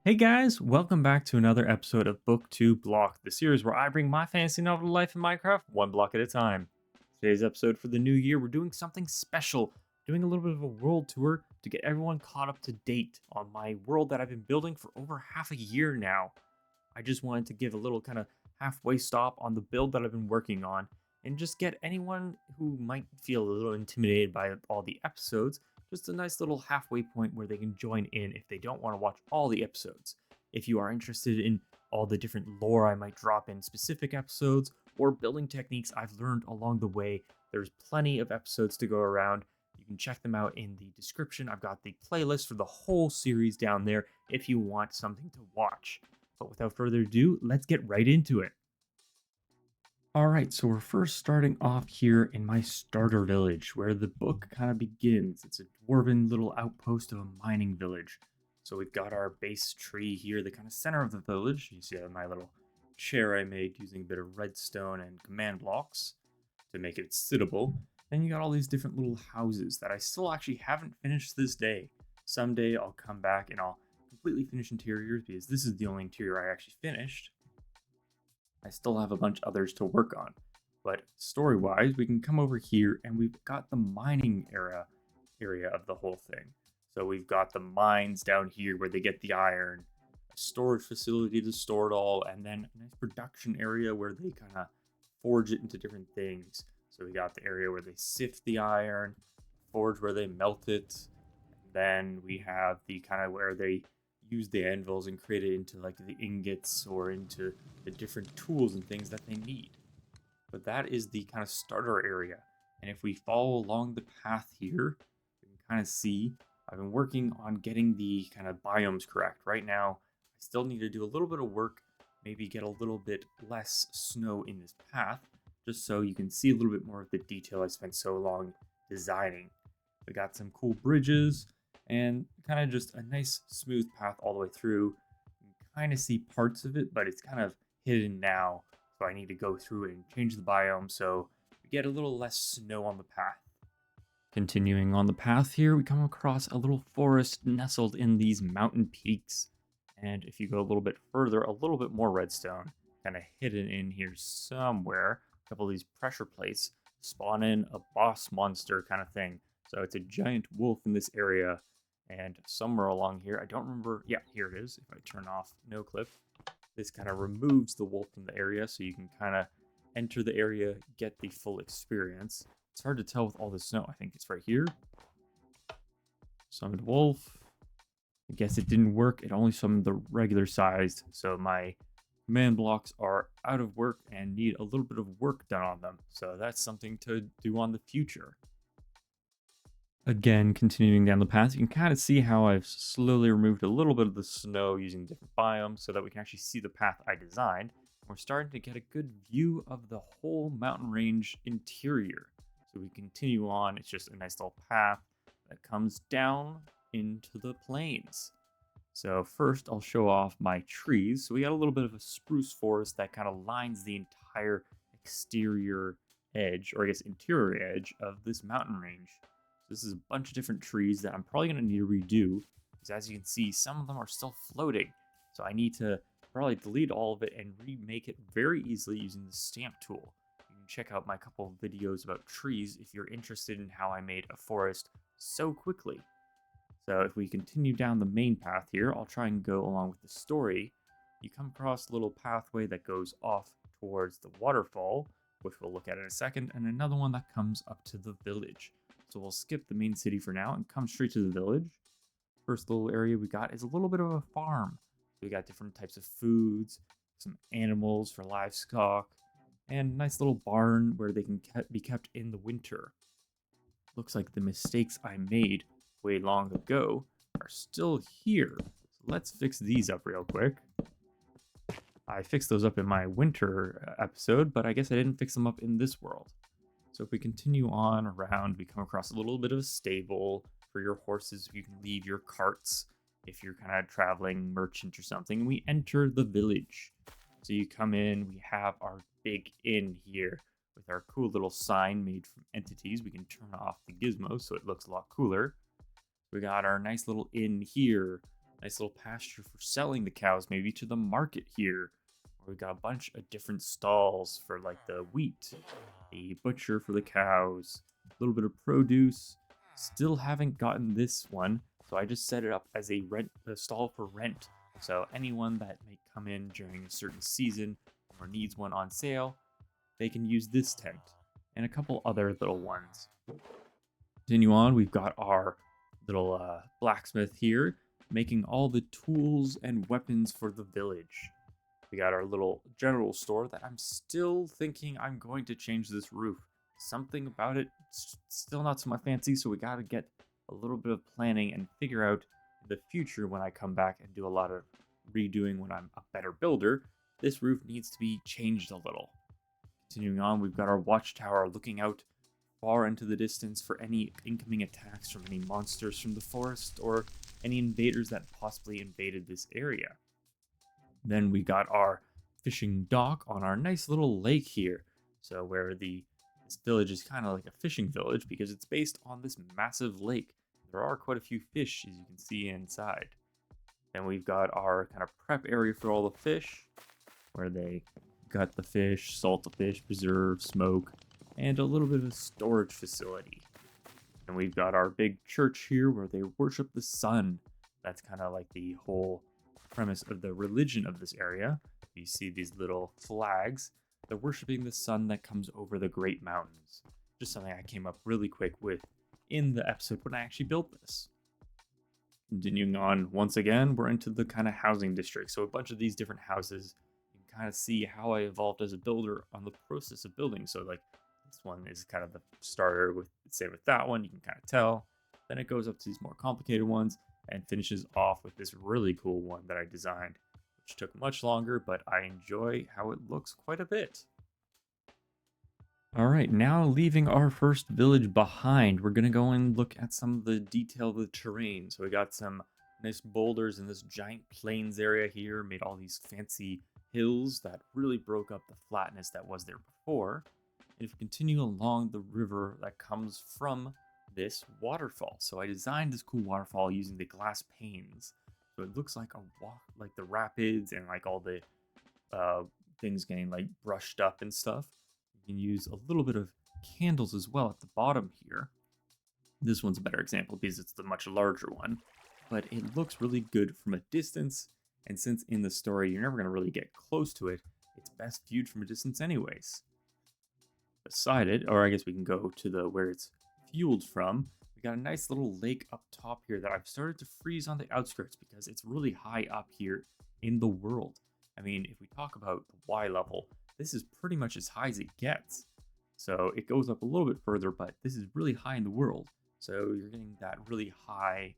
Hey guys, welcome back to another episode of Book 2 Block, the series where I bring my fantasy novel to life in Minecraft one block at a time. Today's episode for the new year, we're doing something special, doing a little bit of a world tour to get everyone caught up to date on my world that I've been building for over half a year now. I just wanted to give a little kind of halfway stop on the build that I've been working on and just get anyone who might feel a little intimidated by all the episodes just a nice little halfway point where they can join in if they don't want to watch all the episodes. If you are interested in all the different lore I might drop in specific episodes or building techniques I've learned along the way, there's plenty of episodes to go around. You can check them out in the description. I've got the playlist for the whole series down there if you want something to watch. But without further ado, let's get right into it. Alright, so we're first starting off here in my starter village, where the book kind of begins. It's a dwarven little outpost of a mining village. So we've got our base tree here, the kind of center of the village. You see my little chair I made using a bit of redstone and command blocks to make it sittable. Then you got all these different little houses that I still actually haven't finished this day. Someday I'll come back and I'll completely finish interiors because this is the only interior I actually finished. I still have a bunch others to work on. But story-wise, we can come over here and we've got the mining area of the whole thing. So we've got the mines down here where they get the iron, a storage facility to store it all, and then a nice production area where they kind of forge it into different things. So we got the area where they sift the iron, forge where they melt it, and then we have the kind of where they use the anvils and create it into like the ingots or into the different tools and things that they need. But that is the kind of starter area. And if we follow along the path here, we can kind of see I've been working on getting the kind of biomes correct. Right now, I still need to do a little bit of work, maybe get a little bit less snow in this path, just so you can see a little bit more of the detail I spent so long designing. We got some cool bridges and kind of just a nice smooth path all the way through. You can kind of see parts of it, but it's kind of hidden now. So I need to go through and change the biome so we get a little less snow on the path. Continuing on the path here, we come across a little forest nestled in these mountain peaks. And if you go a little bit further, a little bit more redstone, kind of hidden in here somewhere. A couple of these pressure plates spawn in a boss monster kind of thing. So it's a giant wolf in this area. And somewhere along here, I don't remember. Yeah, here it is. If I turn off no clip, this kind of removes the wolf from the area so you can kind of enter the area, get the full experience. It's hard to tell with all the snow. I think it's right here. Summoned wolf. I guess it didn't work. It only summoned the regular sized. So my command blocks are out of work and need a little bit of work done on them. So that's something to do on the future. Again, continuing down the path, you can kind of see how I've slowly removed a little bit of the snow using different biomes so that we can actually see the path I designed. We're starting to get a good view of the whole mountain range interior. So we continue on, it's just a nice little path that comes down into the plains. So first I'll show off my trees. So we got a little bit of a spruce forest that kind of lines the entire exterior edge, or I guess interior edge of this mountain range. This is a bunch of different trees that I'm probably going to need to redo, because as you can see, some of them are still floating. So I need to probably delete all of it and remake it very easily using the stamp tool. You can check out my couple of videos about trees if you're interested in how I made a forest so quickly. So if we continue down the main path here, I'll try and go along with the story. You come across a little pathway that goes off towards the waterfall, which we'll look at in a second, and another one that comes up to the village. So we'll skip the main city for now and come straight to the village. First little area we got is a little bit of a farm. We got different types of foods, some animals for livestock, and a nice little barn where they can be kept in the winter. Looks like the mistakes I made way long ago are still here. So let's fix these up real quick. I fixed those up in my winter episode, but I guess I didn't fix them up in this world. So if we continue on around, we come across a little bit of a stable for your horses. You can leave your carts if you're kind of traveling merchant or something. We enter the village. So you come in, we have our big inn here with our cool little sign made from entities. We can turn off the gizmo so it looks a lot cooler. We got our nice little inn here Nice little pasture for selling the cows, maybe to the market here. Where we got a bunch of different stalls for like the wheat, a butcher for the cows, a little bit of produce. Still haven't gotten this one, so I just set it up as a stall for rent. So anyone that may come in during a certain season or needs one on sale, they can use this tent and a couple other little ones. Continue on, we've got our little blacksmith here making all the tools and weapons for the village. We got our little general store that I'm still thinking I'm going to change this roof. Something about it still not to my fancy, so we got to get a little bit of planning and figure out in the future when I come back and do a lot of redoing when I'm a better builder. This roof needs to be changed a little. Continuing on, we've got our watchtower looking out far into the distance for any incoming attacks from any monsters from the forest or any invaders that possibly invaded this area. Then we got our fishing dock on our nice little lake here. So where this village is kind of like a fishing village because it's based on this massive lake. There are quite a few fish as you can see inside. Then we've got our kind of prep area for all the fish, where they gut the fish, salt the fish, preserve, smoke, and a little bit of a storage facility. And we've got our big church here where they worship the sun. That's kind of like the whole premise of the religion of this area. You see these little flags. They're worshiping the sun that comes over the Great Mountains. Just something I came up really quick with in the episode when I actually built this. Continuing on, once again, we're into the kind of housing district. So a bunch of these different houses, you can kind of see how I evolved as a builder on the process of building. So like this one is kind of the starter with, same with that one, you can kind of tell. Then it goes up to these more complicated ones and finishes off with this really cool one that I designed, which took much longer, but I enjoy how it looks quite a bit. All right, now leaving our first village behind, we're gonna go and look at some of the detail of the terrain. So we got some nice boulders in this giant plains area here, made all these fancy hills that really broke up the flatness that was there before. And if you continue along the river that comes from this waterfall. So I designed this cool waterfall using the glass panes. So it looks like a walk, like the rapids and like all the uh, things getting like brushed up and stuff. You can use a little bit of candles as well at the bottom here. This one's a better example because it's the much larger one, but it looks really good from a distance. And since in the story you're never going to really get close to it, it's best viewed from a distance anyways. Beside it, or I guess we can go to the where it's fueled from. We got a nice little lake up top here that I've started to freeze on the outskirts because it's really high up here in the world. I mean, if we talk about the Y level, this is pretty much as high as it gets. So it goes up a little bit further, but this is really high in the world. So you're getting that really high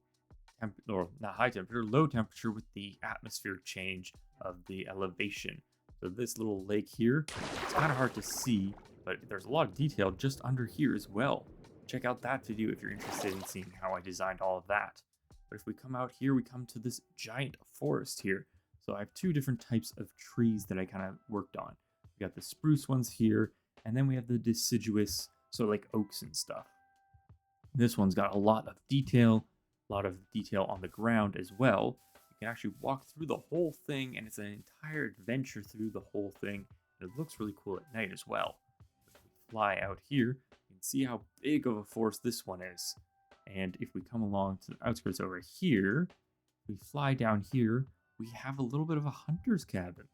temperature, or not high temperature, low temperature with the atmosphere change of the elevation. So this little lake here, it's kind of hard to see, but there's a lot of detail just under here as well. Check out that video if you're interested in seeing how I designed all of that. But if we come out here, we come to this giant forest here. So I have two different types of trees that I kind of worked on. We got the spruce ones here, and then we have the deciduous, so like oaks and stuff. This one's got a lot of detail on the ground as well. You can actually walk through the whole thing, and it's an entire adventure through the whole thing. And it looks really cool at night as well. If we fly out here, you can see how big of a forest this one is. And if we come along to the outskirts over here, we fly down here, we have a little bit of a hunter's cabin.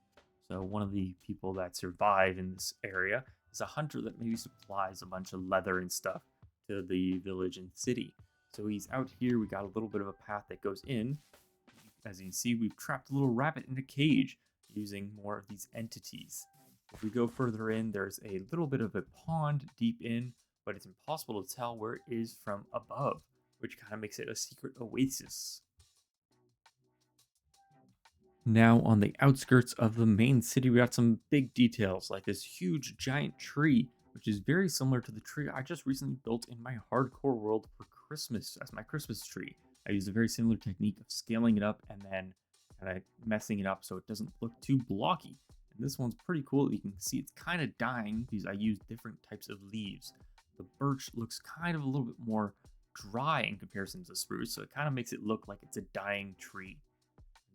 So one of the people that survive in this area is a hunter that maybe supplies a bunch of leather and stuff to the village and city. So he's out here. We got a little bit of a path that goes in. As you can see, we've trapped a little rabbit in a cage using more of these entities. If we go further in, there's a little bit of a pond deep in, but it's impossible to tell where it is from above, which kind of makes it a secret oasis. Now on the outskirts of the main city, we got some big details like this huge giant tree, which is very similar to the tree I just recently built in my hardcore world for Christmas as my Christmas tree. I used a very similar technique of scaling it up and then kind of messing it up so it doesn't look too blocky. And this one's pretty cool. You can see it's kind of dying because I used different types of leaves. The birch looks kind of a little bit more dry in comparison to spruce, so it kind of makes it look like it's a dying tree.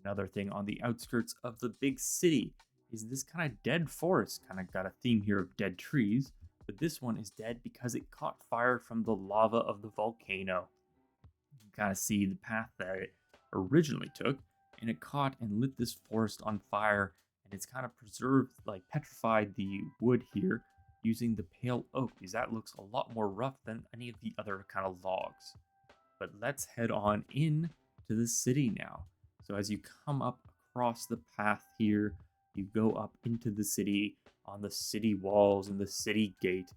Another thing on the outskirts of the big city is this kind of dead forest. Kind of got a theme here of dead trees, but this one is dead because it caught fire from the lava of the volcano. You can kind of see the path that it originally took, and it caught and lit this forest on fire, and it's kind of preserved, like petrified the wood here using the pale oak, because that looks a lot more rough than any of the other kind of logs. But let's head on in to the city now. So as you come up across the path here, you go up into the city on the city walls and the city gate.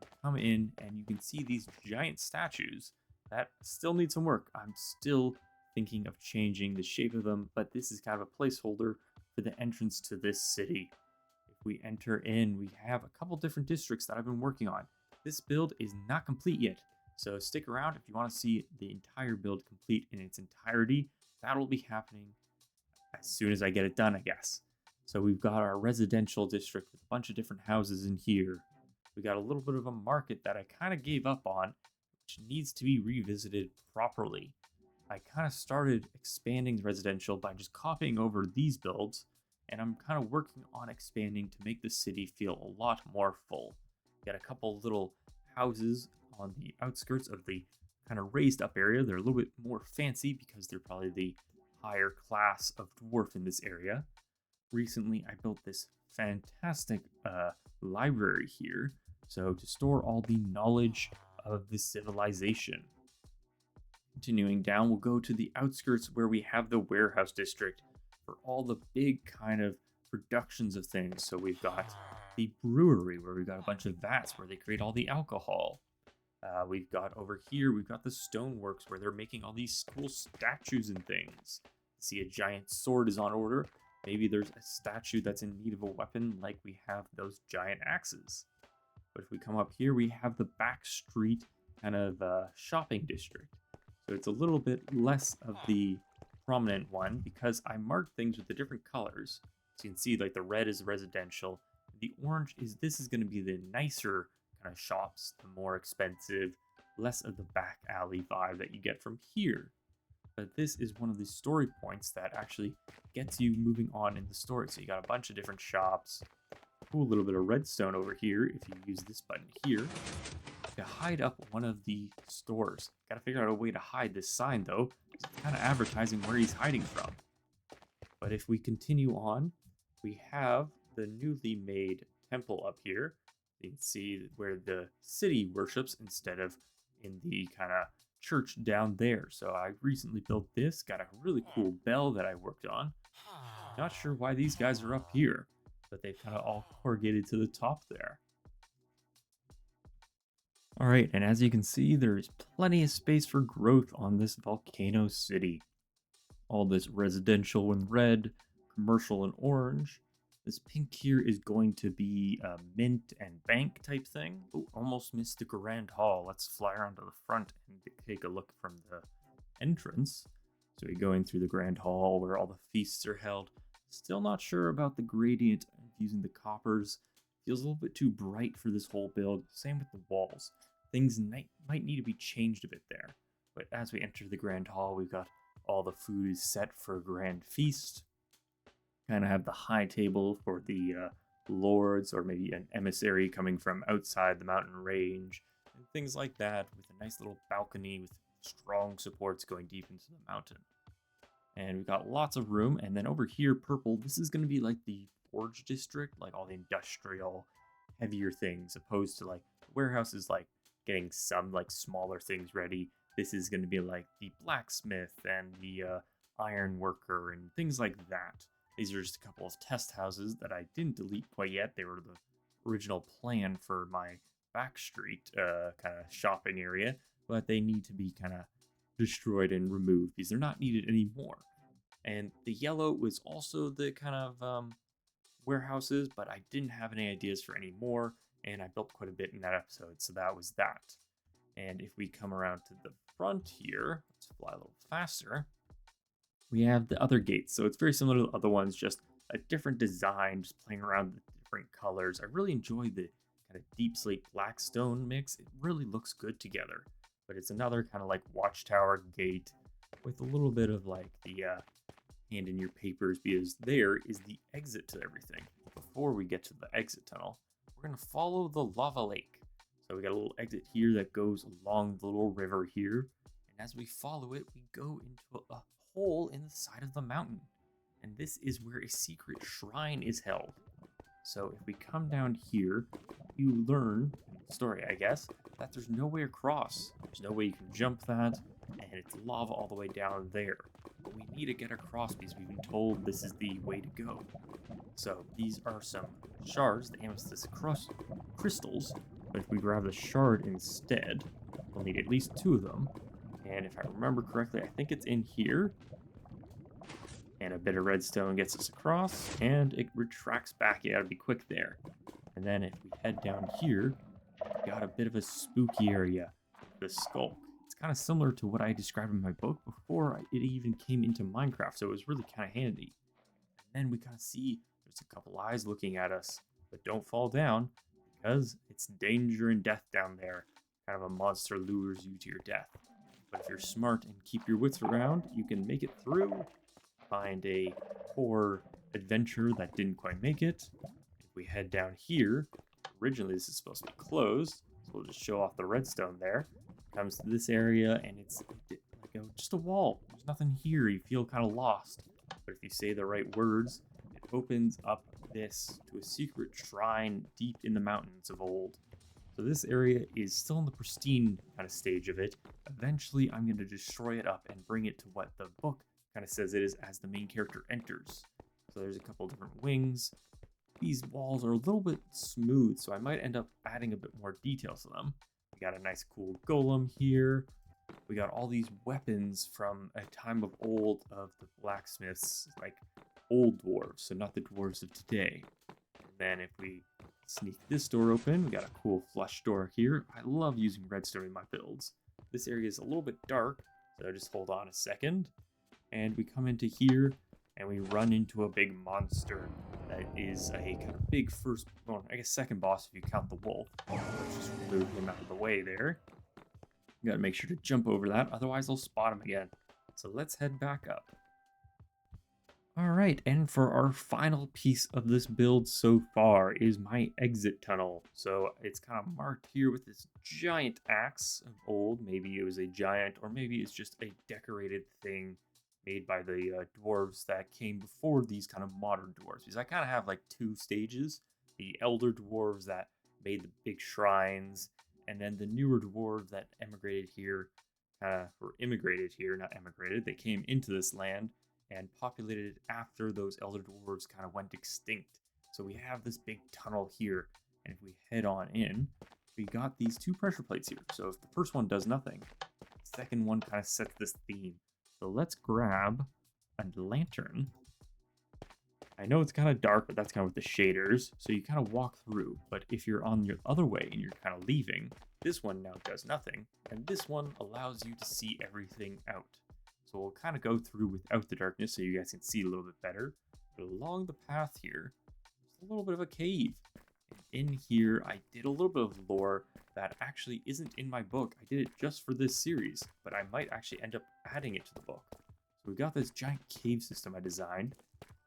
You come in and you can see these giant statues that still need some work. I'm still thinking of changing the shape of them, but this is kind of a placeholder for the entrance to this city. If we enter in, we have a couple different districts that I've been working on. This build is not complete yet, so stick around if you want to see the entire build complete in its entirety. That'll be happening as soon as I get it done, I guess. So we've got our residential district with a bunch of different houses in here. We got a little bit of a market that I kind of gave up on, which needs to be revisited properly. I kind of started expanding the residential by just copying over these builds, and I'm kind of working on expanding to make the city feel a lot more full. Got a couple little houses on the outskirts of the kind of raised up area. They're a little bit more fancy because they're probably the higher class of dwarf in this area. Recently, I built this fantastic library here, so to store all the knowledge of the civilization. Continuing down, we'll go to the outskirts where we have the warehouse district for all the big kind of productions of things. So we've got the brewery where we've got a bunch of vats where they create all the alcohol. We've got over here, we've got the stoneworks where they're making all these cool statues and things. See, a giant sword is on order. Maybe there's a statue that's in need of a weapon, like we have those giant axes. But if we come up here, we have the back street kind of shopping district. So it's a little bit less of the prominent one because I marked things with the different colors. So you can see like the red is residential. The orange is, this is going to be the nicer kind of shops, the more expensive, less of the back alley vibe that you get from here. But this is one of the story points that actually gets you moving on in the story. So you got a bunch of different shops. Cool little bit of redstone over here if you use this button here to hide up one of the stores. Got to figure out a way to hide this sign though. It's kind of advertising where he's hiding from. But if we continue on, we have the newly made temple up here. You can see where the city worships instead of in the kind of church down there. So I recently built this, got a really cool bell that I worked on. Not sure why these guys are up here, but they've kind of all corrugated to the top there. All right, and as you can see, there's plenty of space for growth on this volcano city. All this residential in red, commercial in orange. This pink here is going to be a mint and bank type thing. Oh, almost missed the Grand Hall. Let's fly around to the front and take a look from the entrance. So we go in through the Grand Hall where all the feasts are held. Still not sure about the gradient of using the coppers. Feels a little bit too bright for this whole build. Same with the walls. Things might need to be changed a bit there. But as we enter the Grand Hall, we've got all the food is set for a grand feast. Kind of have the high table for the lords or maybe an emissary coming from outside the mountain range and things like that, with a nice little balcony with strong supports going deep into the mountain. And we've got lots of room. And then over here, purple, this is going to be like the forge district, like all the industrial heavier things, opposed to like warehouses like getting some like smaller things ready. This is going to be like the blacksmith and the iron worker and things like that. These are just a couple of test houses that I didn't delete quite yet. They were the original plan for my back street kind of shopping area, but they need to be kind of destroyed and removed because they're not needed anymore. And the yellow was also the kind of warehouses, but I didn't have any ideas for any more, and I built quite a bit in that episode, so that was that. And if we come around to the front here, let's fly a little faster, we have the other gates. So it's very similar to the other ones, just a different design, just playing around with different colors. I really enjoy the kind of deep slate black stone mix. It really looks good together. But it's another kind of like watchtower gate with a little bit of like the hand in your papers because there is the exit to everything. Before we get to the exit tunnel, we're going to follow the lava lake. So we got a little exit here that goes along the little river here. And as we follow it, we go into a hole in the side of the mountain. And this is where a secret shrine is held. So if we come down here, you learn, story I guess, that there's no way across. There's no way you can jump that, and it's lava all the way down there. But we need to get across because we've been told this is the way to go. So these are some shards, the amethyst crystals. But if we grab the shard instead, we'll need at least 2 of them. And if I remember correctly, I think it's in here. And a bit of redstone gets us across, and it retracts back. You gotta be quick there. And then if we head down here, we got a bit of a spooky area, the Skulk. It's kind of similar to what I described in my book before it even came into Minecraft, so it was really kind of handy. And then we kind of see there's a couple eyes looking at us, but don't fall down because it's danger and death down there. Kind of a monster lures you to your death. But if you're smart and keep your wits around, you can make it through. Find a poor adventurer that didn't quite make it. If we head down here, originally this is supposed to be closed, so we'll just show off the redstone there. Comes to this area, and it's like just a wall. There's nothing here. You feel kind of lost. But if you say the right words, it opens up this to a secret shrine deep in the mountains of old. So this area is still in the pristine kind of stage of it. Eventually, I'm going to destroy it up and bring it to what the book kind of says it is as the main character enters. So there's a couple different wings. These walls are a little bit smooth, so I might end up adding a bit more detail to them. We got a nice cool golem here. We got all these weapons from a time of old of the blacksmiths, like old dwarves, so not the dwarves of today. And then if we sneak this door open, we got a cool flush door here. I love using redstone in my builds. This area is a little bit dark, so just hold on a second. And we come into here, and we run into a big monster that is a kind of big first, well, I guess second boss if you count the wolf. Let's just move him out of the way there. You gotta make sure to jump over that, otherwise I'll spot him again. So let's head back up. Alright, and for our final piece of this build so far is my exit tunnel. So it's kind of marked here with this giant axe of old. Maybe it was a giant, or maybe it's just a decorated thing made by the dwarves that came before these kind of modern dwarves. Because I kind of have like 2 stages. The elder dwarves that made the big shrines, and then the newer dwarves that emigrated here, or immigrated here, not emigrated. They came into this land and populated it after those elder dwarves kind of went extinct. So we have this big tunnel here, and if we head on in, we got these 2 pressure plates here. So if the first one does nothing, the second one kind of sets this theme. So let's grab a lantern. I know it's kind of dark, but that's kind of with the shaders. So you kind of walk through. But if you're on your other way and you're kind of leaving, this one now does nothing. And this one allows you to see everything out. So we'll kind of go through without the darkness so you guys can see a little bit better. But along the path here, there's a little bit of a cave. And in here, I did a little bit of lore that actually isn't in my book. I did it just for this series, but I might actually end up adding it to the book. So we got this giant cave system I designed.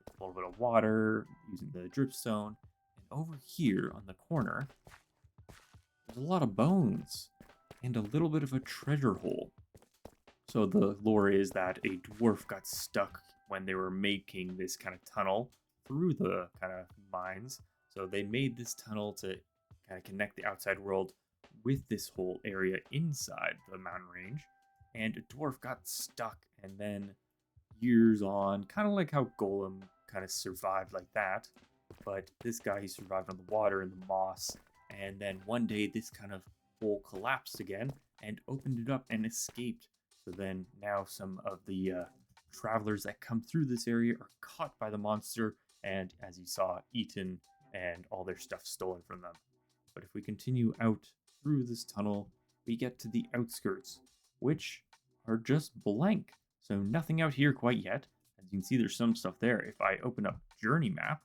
A little bit of water, using the dripstone. And over here on the corner, there's a lot of bones and a little bit of a treasure hole. So the lore is that a dwarf got stuck when they were making this kind of tunnel through the kind of mines. So they made this tunnel to kind of connect the outside world with this whole area inside the mountain range. And a dwarf got stuck, and then years on, kind of like how Golem kind of survived like that. But this guy, he survived on the water and the moss. And then one day this kind of hole collapsed again and opened it up and escaped. So then now some of the travelers that come through this area are caught by the monster and, as you saw, eaten and all their stuff stolen from them. But if we continue out through this tunnel, we get to the outskirts, which are just blank. So nothing out here quite yet. As you can see, there's some stuff there. If I open up Journey Map,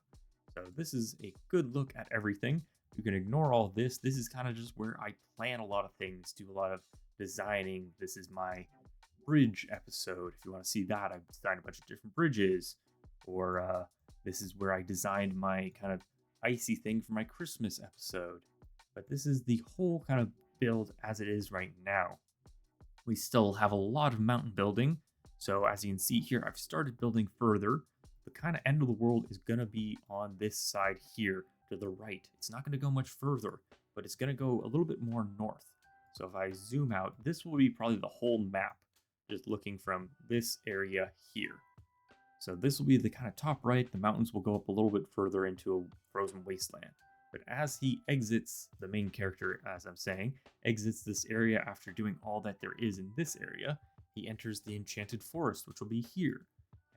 so this is a good look at everything. You can ignore all this. This is kind of just where I plan a lot of things, do a lot of designing. This is my bridge episode. If you want to see that, I've designed a bunch of different bridges. Or this is where I designed my kind of icy thing for my Christmas episode. But this is the whole kind of build as it is right now. We still have a lot of mountain building. So as you can see here, I've started building further. The kind of end of the world is going to be on this side here to the right. It's not going to go much further, but it's going to go a little bit more north. So if I zoom out, this will be probably the whole map, just looking from this area here. So this will be the kind of top right. The mountains will go up a little bit further into a frozen wasteland. But as he exits, the main character, as I'm saying, exits this area after doing all that there is in this area, he enters the Enchanted Forest, which will be here.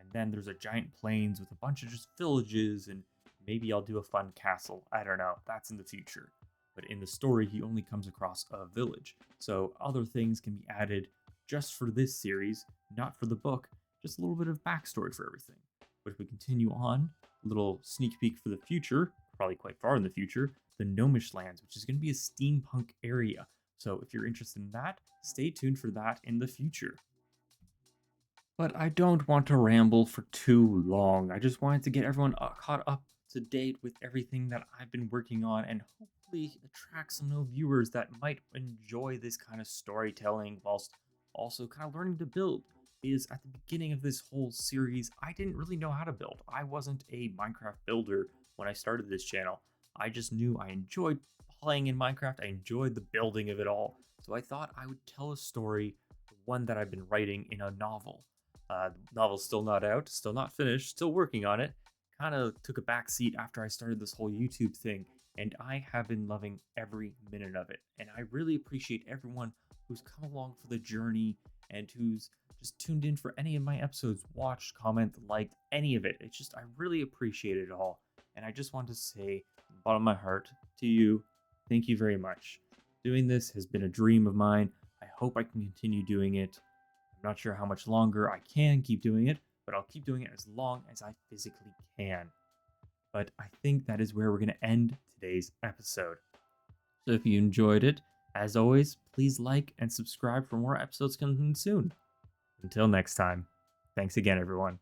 And then there's a giant plains with a bunch of just villages, and maybe I'll do a fun castle. I don't know. That's in the future. But in the story, he only comes across a village. So other things can be added just for this series, not for the book, just a little bit of backstory for everything. But if we continue on, a little sneak peek for the future, probably quite far in the future, the Gnomish Lands, which is going to be a steampunk area. So if you're interested in that, stay tuned for that in the future. But I don't want to ramble for too long. I just wanted to get everyone caught up to date with everything that I've been working on and hopefully attract some new viewers that might enjoy this kind of storytelling whilst also kind of learning to build. Because at the beginning of this whole series, I didn't really know how to build. I wasn't a Minecraft builder when I started this channel. I just knew I enjoyed playing in Minecraft. I enjoyed the building of it all. So I thought I would tell a story, one that I've been writing in a novel. The novel's still not out, still not finished, still working on it. Kind of took a back seat after I started this whole YouTube thing, and I have been loving every minute of it. And I really appreciate everyone who's come along for the journey and who's just tuned in for any of my episodes, watched, comment, liked, any of it. It's just, I really appreciate it all. And I just want to say, from the bottom of my heart, to you, thank you very much. Doing this has been a dream of mine. I hope I can continue doing it. I'm not sure how much longer I can keep doing it, but I'll keep doing it as long as I physically can. But I think that is where we're going to end today's episode. So if you enjoyed it, as always, please like and subscribe for more episodes coming soon. Until next time, thanks again, everyone.